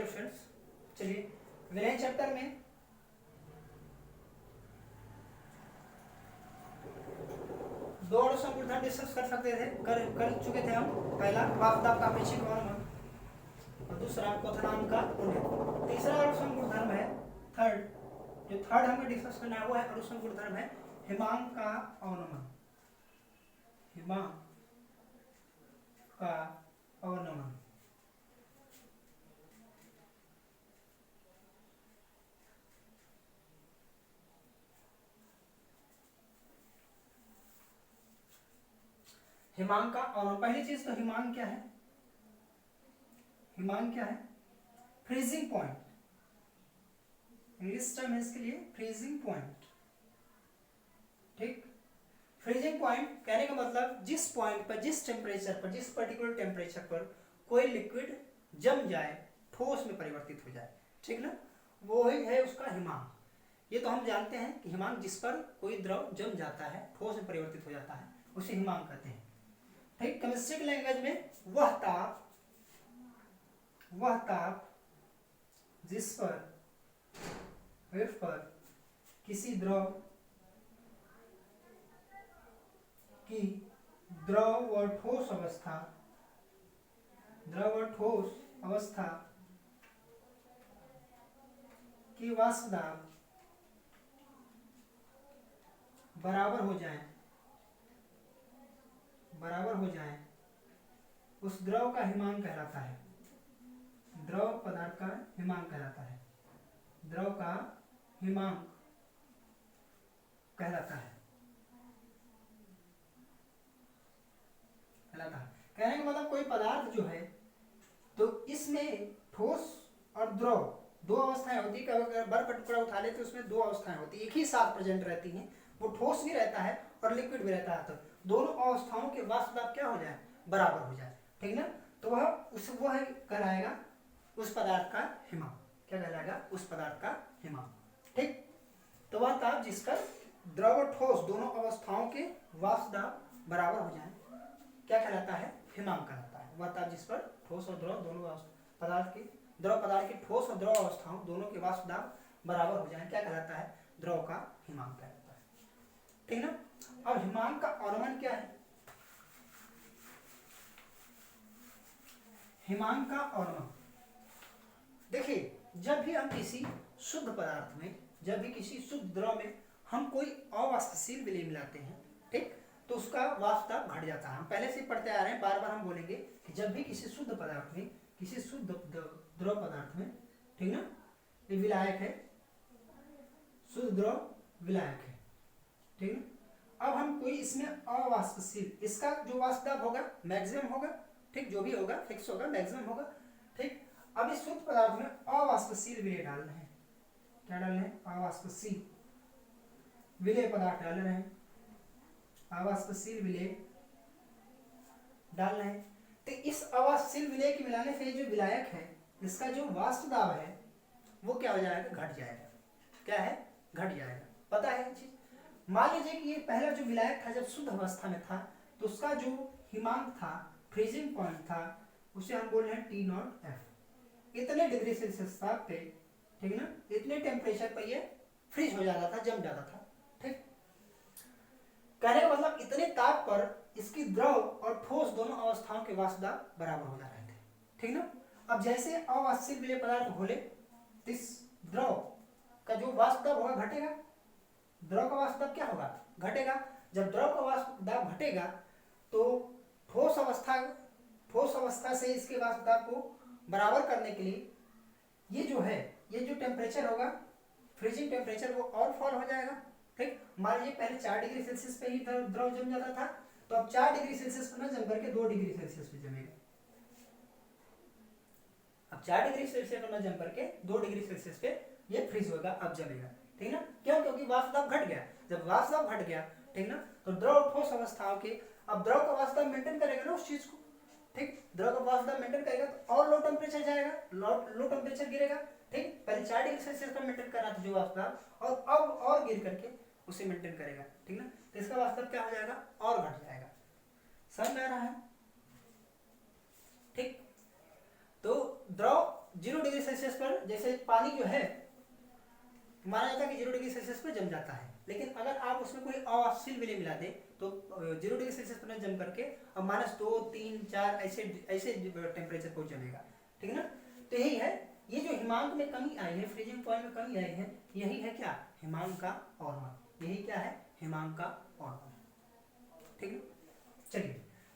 Students, चलिए विलयन chapter में दो और संपूर्ण डिस्कस कर सकते थे, कर चुके थे हम। पहला वापदाब का अपेक्षित अनुमान और दूसरा क्वथनांक का उल्लेख। तीसरा और संपूर्ण धर्म है थर्ड, जो थर्ड हमें डिस्कस करना है वो है अनुसंपूर्ण धर्म है हिमांक का अवनमन। हिमांक का अवनमन। हिमांक का अवनमन, पहली चीज तो हिमांक क्या है? हिमांक क्या है? Freezing point. इंग्लिश टर्म है इसके लिए फ्रीजिंग पॉइंट। ठीक, फ्रीजिंग पॉइंट कहने का मतलब जिस पॉइंट पर, जिस टेम्परेचर पर, जिस पर्टिकुलर टेम्परेचर पर कोई लिक्विड जम जाए, ठोस में परिवर्तित हो जाए, ठीक ना, वो ही है उसका हिमांक। ये तो हम जानते हैं कि हिमांक जिस पर कोई द्रव जम जाता है, ठोस में परिवर्तित हो जाता है, उसे हिमांक कहते हैं। ठीक, केमिस्ट्री की लैंग्वेज में वह ताप जिस पर किसी द्रव की द्रव व ठोस अवस्था की वाष्प दाब बराबर हो जाए उस द्रव का हिमांक कहलाता है। द्रव पदार्थ का हिमांक कहलाता है। द्रव का हिमांक कहलाता है। कहने का मतलब कोई पदार्थ जो है तो इसमें ठोस और द्रव दो अवस्थाएं होती है। अगर बर्फ का टुकड़ा उठा लेते तो उसमें दो अवस्थाएं होती है, एक ही साथ प्रेजेंट रहती हैं। वो ठोस भी रहता है और लिक्विड भी रहता है, तो दोनों अवस्थाओं के वाष्प दाब क्या हो जाए? बराबर हो जाए, ठीक ना। तो वह कहलाएगा उस पदार्थ का हिमांक। क्या कहलाएगा? उस पदार्थ का हिमांक। ठीक, तो वह ताप जिस पर द्रव और ठोस दोनों अवस्थाओं के वाष्प दाब बराबर हो जाए क्या कहलाता है? हिमांक कहलाता है। वह ताप जिस पर ठोस और द्रव दोनों पदार्थ की ठोस और द्रव अवस्थाओं दोनों के वाष्प दाब बराबर हो जाए क्या कहलाता है? द्रव का हिमांक कहलाता है, ठीक ना। अब हिमांक का अवनमन क्या है? हिमांक का अवनमन, देखिए जब भी हम किसी शुद्ध पदार्थ में, जब भी किसी शुद्ध द्रव में हम कोई अवाष्पशील विलय मिलाते हैं, ठीक, तो उसका वाष्प दाब घट जाता है। हम पहले से पढ़ते आ रहे हैं, बार बार हम बोलेंगे कि जब भी किसी शुद्ध पदार्थ में, किसी शुद्ध द्रव पदार्थ में, ठीक ना, ये विलायक है, शुद्ध द्रव विलायक है, ठीक ना। अब हम कोई इसमें अवाष्पशील, इसका जो वाष्प दाब होगा मैक्सिमम होगा, ठीक, जो भी होगा फिक्स होगा, मैक्सिमम होगा, ठीक। अब इस शुद्ध पदार्थ में अवाष्पशील विलय डालना है। क्या डालना है? अवाष्पशील विलय पदार्थ डाल रहे हैं, अवाष्पशील विलय डालना है। तो इस अवाष्पशील विलय के मिलाने से जो विलायक है इसका जो वाष्प दाब है वो क्या हो जाएगा? घट जाएगा। क्या है? घट जाएगा। पता है चीज? मान लीजिए कि ये पहला जो विलायक था जब शुद्ध अवस्था में था तो उसका जो हिमांक था, फ्रीजिंग पॉइंट था, उसे हम बोल रहे हैं T0F। इतने डिग्री सेल्सियस ताप पे, ठीक ना, इतने टेम्परेचर पर ये फ्रीज हो जाता था, जम जाता था, ठीक। कहने का मतलब इतने ताप पर इसकी द्रव और ठोस दोनों अवस्थाओं के वाष्प दाब बराबर हो जा रहे थे, ठीक ना। अब जैसे अवाष्पशील विलय पदार्थ घोले तो इस द्रव का जो वाष्प दाब होगा घटेगा। द्रव का वाष्प दाब क्या होगा? घटेगा। जब द्रव का वाष्प दाब घटेगा तो ठोस अवस्था से इसके वाष्प दाब को बराबर करने के लिए ये जो टेम्परेचर होगा, फ्रीजिंग टेम्परेचर, वो और फॉल हो जाएगा, ठीक। मान लीजिए पहले 4 डिग्री सेल्सियस पे ही द्रव जम जाता था, तो अब 4 डिग्री सेल्सियस पर न जम करके 2 डिग्री सेल्सियस पे जमेगा। अब 4 डिग्री सेल्सियस पर न जम करके 2 डिग्री सेल्सियस पे ये फ्रीज होगा, अब जमेगा, ठीक ना। क्यों? क्योंकि वाष्प दाब घट गया। जब वाष्प दाब घट गया, ठीक ना, तो द्रव ठोस अवस्थाओं के, अब द्रव का वाष्प दाब मेंटेन करेगा ना उस चीज को, ठीक। द्रव का वाष्प दाब मेंटेन करेगा तो और लो टेम्परेचर जाएगा, लो टेम्परेचर गिरेगा, ठीक। पहले 4 डिग्री सेल्सियस पर मेंटेन कर रहा था जो वाष्प दाब, और अब और गिर करके उसे मेंटेन करेगा, ठीक ना। तो इसका वाष्प दाब क्या हो जाएगा? और घट जाएगा। समझ में आ रहा है? ठीक। तो द्रव 0 डिग्री सेल्सियस माना जाता है कि 0 डिग्री सेल्सियस पर जम जाता है, लेकिन अगर आप उसमें कोई अवाष्पशील विलेय मिला दें तो 0 डिग्री सेल्सियस पर जम करके अब -2, 3, 4 ऐसे टेम्परेचर पर जमेगा, ठीक है ना। तो यही है, ये जो हिमांक में कमी आई है, फ्रीजिंग पॉइंट में कमी आई है, यही है क्या, हिमांक का और्णन। यही क्या है, हिमांक का और्णन, ठीक है। चलिए,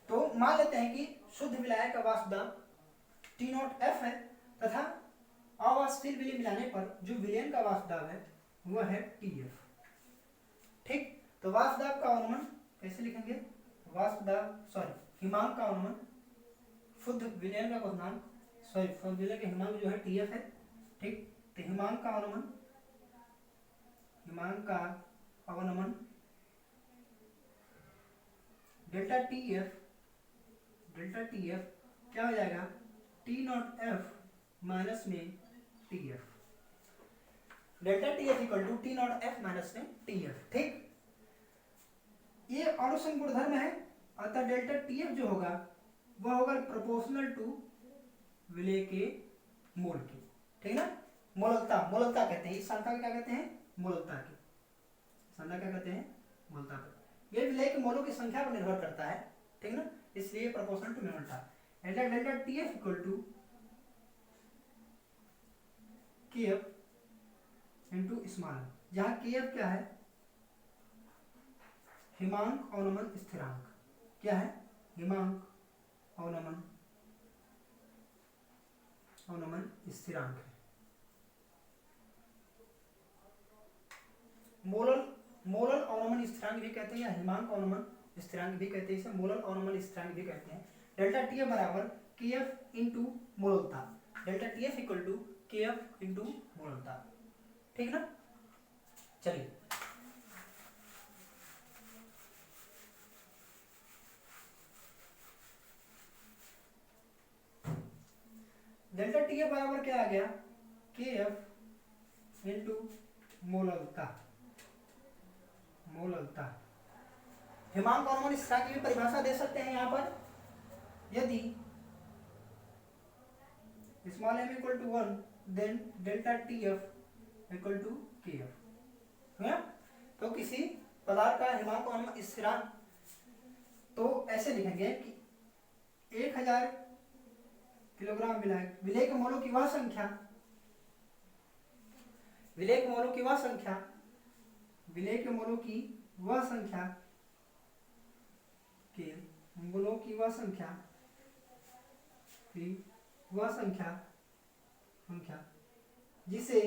तो मान लेते हैं कि शुद्ध विलायक का वाष्प दाब T0F है तथा अवाष्पशील विलेय मिलाने पर जो विलयन का वाष्प दाब है वह है TF, ठीक। तो वाष्प दाब का अनुमान कैसे लिखेंगे, वाष्प दाब हिमांक का अनुमान, शुद्ध विलयन का क्वथनांक शुद्ध विलयन के हिमांक जो है TF है, ठीक। तो हिमांक का अनुमान, हिमांक का अवनमन डेल्टा TF क्या हो जाएगा, T0F माइनस में TF, delta TF equal to T0F minus में TF, ठीक। ये अनुसंग गुणधर्म है, अतः डेल्टा TF जो होगा वह होगा प्रोपोर्शनल टू विलेय के मोल की, ठीक ना। मोलकता कहते हैं इस सांद्रता को, क्या कहते हैं, मोलकता की सांद्रता क्या कहते हैं, मोलकता पर। ये विलेय के मोलों की संख्या पर निर्भर करता है, ठीक ना, इसलिए प्रोपोर्शनल टू मोलकता। Delta TF equal to KF into small, जहां KF क्या है, हिमांक अवनमन स्थिरांक, क्या है, हिमांक अवनमन स्थिरांक है। मोलल अवनमन स्थिरांक भी कहते हैं या हिमांक अवनमन स्थिरांक भी कहते हैं, इसे मोलल अवनमन स्थिरांक भी कहते हैं। डेल्टा TF बराबर KF इंटू मोललता, delta TF equal to KF into मोललता, ठीक ना। चलिए, डेल्टा TF बराबर क्या आ गया, KF इंटू मोललता, हिमांक अवनमन स्थिरांक की परिभाषा दे सकते हैं यहाँ पर, यदि small m equal to 1 then delta TF equal to KF है। तो किसी पदार्थ का हिमांक अवनमन स्थिरांक तो ऐसे लिखेंगे कि 1000 किलोग्राम विलेय के मोलों की वह संख्या, विलेय के मोलों की वह संख्या जिसे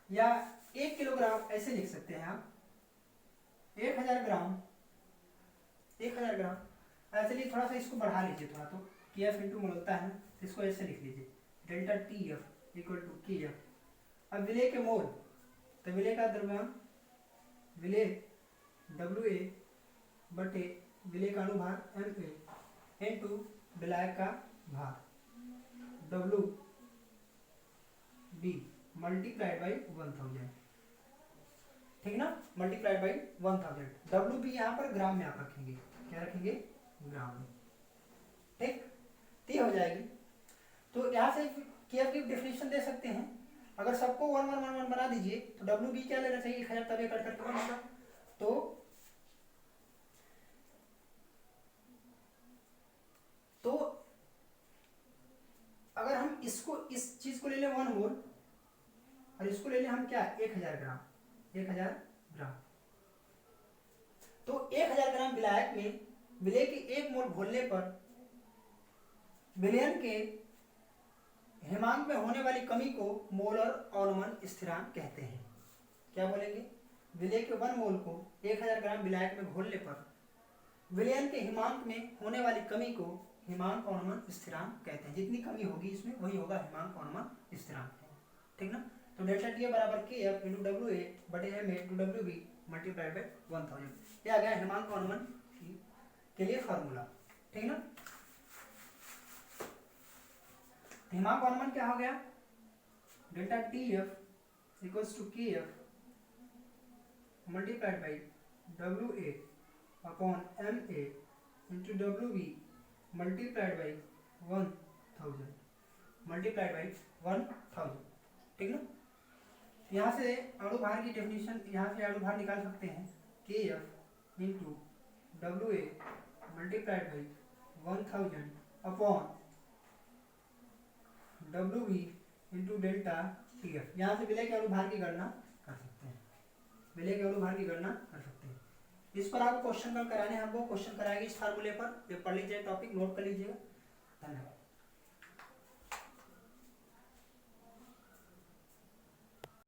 या 1 किलोग्राम ऐसे लिख सकते हैं आप, 1000 ग्राम, चलिए थोड़ा सा इसको बढ़ा लीजिए थोड़ा, तो KF इंटू मोलकता है, इसको ऐसे लिख लीजिए, delta TF equal to KF। अब विलेय के मोल, तो विलेय का द्रव्यमान, विलेय WA बटे विलेय का अनुभार MA इंटू विलायक का भार WB मल्टीप्लाइड बाई 1000, ठीक ना, मल्टीप्लाइड बाई 1000। WB यहाँ पर ग्राम में आप रखेंगे, क्या रखेंगे, ग्राम में, ठीक, ती हो जाएगी। तो यहाँ से KF की डेफिनेशन दे सकते हैं, अगर सबको 1111 बना दीजिए तो WB क्या लेना चाहिए, 1000 तब कट करके 1 होगा, तो अगर हम इसको, इस चीज को ले लें 1 मोल और इसको ले लें हम क्या, 1000 ग्राम, तो 1000 ग्राम विलायक में विलेय के 1 मोल घोलने पर विलयन के हिमांक में होने वाली कमी को मोलर अवनमन स्थिरांक कहते हैं। क्या बोलेंगे, विलेय के 1 मोल को 1000 ग्राम विलायक में घोलने पर विलयन के हिमांक में होने वाली कमी को हिमांक अवनमन स्थिरांक कहते हैं। जितनी कमी होगी इसमें वही होगा हिमांक अवनमन स्थिरांक, ठीक ना। तो डेल्टा टी बराबर KF इंटू WA बटे MA into WB multiplied by 1000, ये आ गया हिमांक अवनमन के लिए फॉर्मूला, ठीक ना। हिमांक अवनमन क्या हो गया, delta TF equals to KF multiplied by WA upon MA into WB multiplied by 1000, multiplied by 1000, ठीक ना। यहाँ से अणु भार की डेफिनेशन, यहाँ से अणु भार निकाल सकते हैं K F into W A multiplied by 1000 upon W B into delta T F. यहाँ से विलय के अणु भार की गणना कर सकते हैं, विलय के अणु भार की गणना कर सकते हैं। इस पर आपको क्वेश्चन कल कराने हैं, हमको क्वेश्चन कराएंगे इस फार्मूले पर, ये पढ़ लीजिए, टॉपिक नोट कर लीजिएगा। धन्यवाद।